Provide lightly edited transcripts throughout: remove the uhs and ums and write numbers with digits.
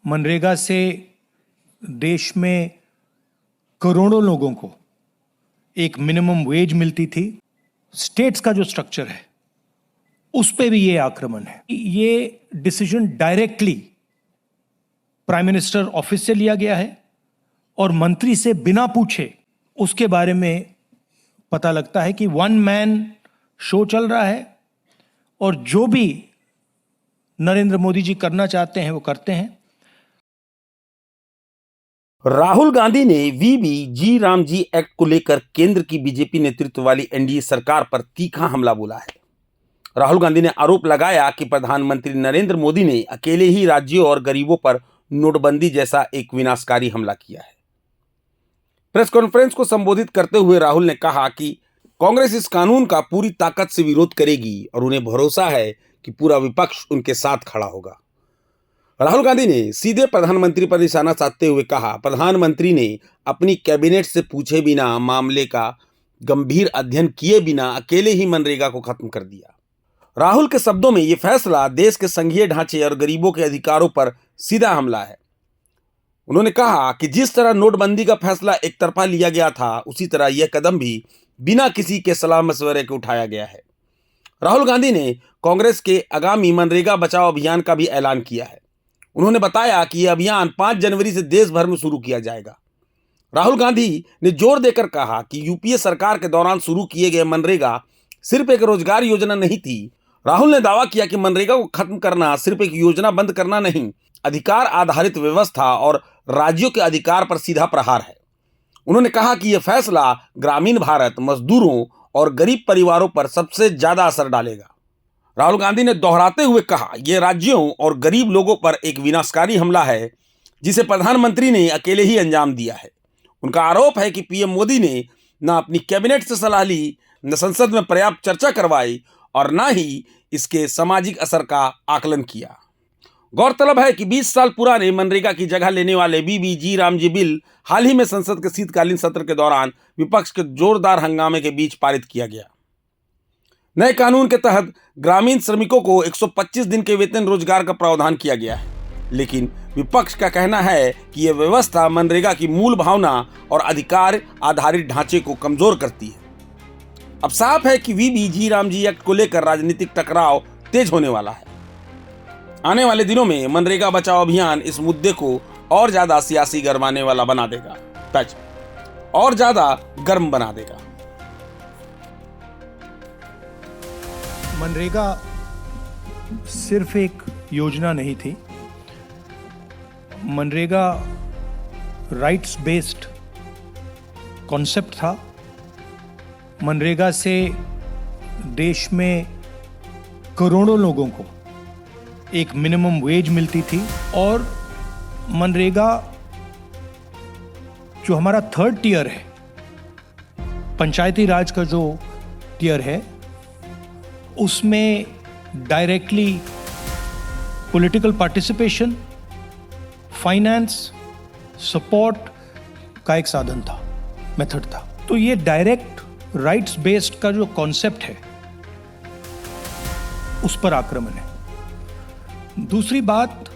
मनरेगा से देश में करोड़ों लोगों को एक मिनिमम वेज मिलती थी। स्टेट्स का जो स्ट्रक्चर है उस पे भी ये आक्रमण है। ये decision directly prime minister office से लिया गया है और मंत्री से बिना पूछे उसके बारे में पता लगता है कि वन मैन शो चल रहा है और जो भी नरेंद्र मोदी जी करना चाहते हैं वो करते हैं। राहुल गांधी ने वीबी राम जी एक्ट को लेकर केंद्र की बीजेपी नेतृत्व वाली एनडीए सरकार पर तीखा हमला बोला है। राहुल गांधी ने आरोप लगाया कि प्रधानमंत्री नरेंद्र मोदी ने अकेले ही राज्यों और गरीबों पर नोटबंदी जैसा एक विनाशकारी हमला किया है। प्रेस कॉन्फ्रेंस को संबोधित करते हुए राहुल ने कहा कि कांग्रेस इस कानून का पूरी ताकत से विरोध करेगी और उन्हें भरोसा है कि पूरा विपक्ष उनके साथ खड़ा होगा। राहुल गांधी ने सीधे प्रधानमंत्री पर निशाना साधते हुए कहा, प्रधानमंत्री ने अपनी कैबिनेट से पूछे बिना, मामले का गंभीर अध्ययन किए बिना अकेले ही मनरेगा को खत्म कर दिया। राहुल के शब्दों में यह फैसला देश के संघीय ढांचे और गरीबों के अधिकारों पर सीधा हमला है। उन्होंने कहा कि जिस तरह नोटबंदी का फैसला एक तरफा लिया गया था, उसी तरह यह कदम भी बिना किसी के सलाह मशवरे के उठाया गया है। राहुल गांधी ने कांग्रेस के आगामी मनरेगा बचाओ अभियान का भी ऐलान किया है। उन्होंने बताया कि यह अभियान 5 जनवरी से देश भर में शुरू किया जाएगा। राहुल गांधी ने जोर देकर कहा कि यूपीए सरकार के दौरान शुरू किए गए मनरेगा सिर्फ एक रोजगार योजना नहीं थी। राहुल ने दावा किया कि मनरेगा को खत्म करना सिर्फ एक योजना बंद करना नहीं, अधिकार आधारित व्यवस्था और राज्यों के अधिकार पर सीधा प्रहार है। उन्होंने कहा कि यह फैसला ग्रामीण भारत, मजदूरों और गरीब परिवारों पर सबसे ज्यादा असर डालेगा। राहुल गांधी ने दोहराते हुए कहा, यह राज्यों और गरीब लोगों पर एक विनाशकारी हमला है जिसे प्रधानमंत्री ने अकेले ही अंजाम दिया है। उनका आरोप है कि पीएम मोदी ने न अपनी कैबिनेट से सलाह ली, न संसद में पर्याप्त चर्चा करवाई और न ही इसके सामाजिक असर का आकलन किया। गौरतलब है कि 20 साल पुराने मनरेगा की जगह लेने वाले वीबी राम जी बिल हाल ही में संसद के शीतकालीन सत्र के दौरान विपक्ष के जोरदार हंगामे के बीच पारित किया गया। नए कानून के तहत ग्रामीण श्रमिकों को 125 दिन के वेतन रोजगार का प्रावधान किया गया है, लेकिन विपक्ष का कहना है कि यह व्यवस्था मनरेगा की मूल भावना और अधिकार आधारित ढांचे को कमजोर करती है। अब साफ है कि वीबी राम जी एक्ट को लेकर राजनीतिक टकराव तेज होने वाला है। आने वाले दिनों में मनरेगा बचाओ अभियान इस मुद्दे को और ज्यादा सियासी गरमाने वाला बना देगा, और ज्यादा गर्म बना देगा। मनरेगा सिर्फ एक योजना नहीं थी। मनरेगा राइट्स बेस्ड कॉन्सेप्ट था। मनरेगा से देश में करोड़ों लोगों को एक मिनिमम वेज मिलती थी और मनरेगा जो हमारा 3rd टियर है, पंचायती राज का जो टियर है, उसमें directly political participation, finance, support का एक साधन था, मेथड था। तो ये डायरेक्ट राइट्स बेस्ड का जो कॉन्सेप्ट है उस पर आक्रमण है। दूसरी बात,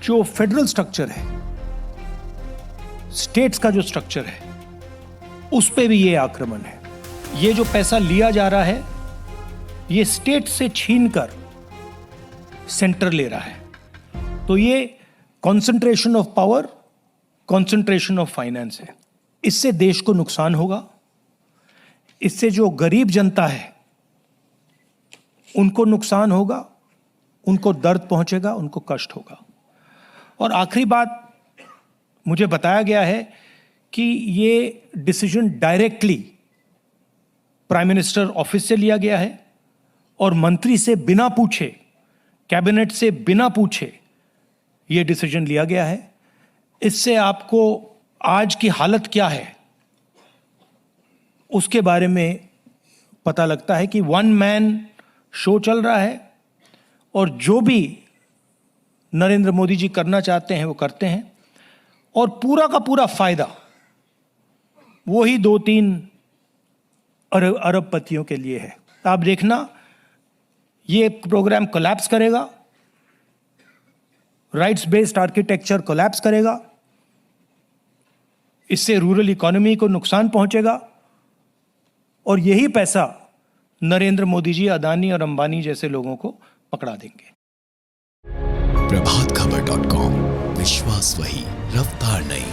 जो फेडरल स्ट्रक्चर है, स्टेट्स का जो स्ट्रक्चर है, उस पे भी ये आक्रमण है। ये जो पैसा लिया जा रहा है ये स्टेट से छीनकर सेंटर ले रहा है। तो ये concentration of power, concentration of finance है। इससे देश को नुकसान होगा। इससे जो गरीब जनता है उनको नुकसान होगा, उनको दर्द पहुंचेगा, उनको कष्ट होगा। और आखिरी बात, मुझे बताया गया है कि ये decision directly prime minister office से लिया गया है और मंत्री से बिना पूछे, कैबिनेट से बिना पूछे ये डिसीजन लिया गया है। इससे आपको आज की हालत क्या है उसके बारे में पता लगता है कि वन मैन शो चल रहा है और जो भी नरेंद्र मोदी जी करना चाहते हैं वो करते हैं और पूरा का पूरा फायदा वही 2-3 अरबपतियों के लिए है। आप देखना, ये प्रोग्राम कोलैप्स करेगा राइट्स बेस्ड आर्किटेक्चर कोलैप्स करेगा, इससे रूरल इकोनॉमी को नुकसान पहुंचेगा और यही पैसा नरेंद्र मोदी जी अदानी और अंबानी जैसे लोगों को पकड़ा देंगे। प्रभातखबर.com, विश्वास वही, रफ्तार नहीं।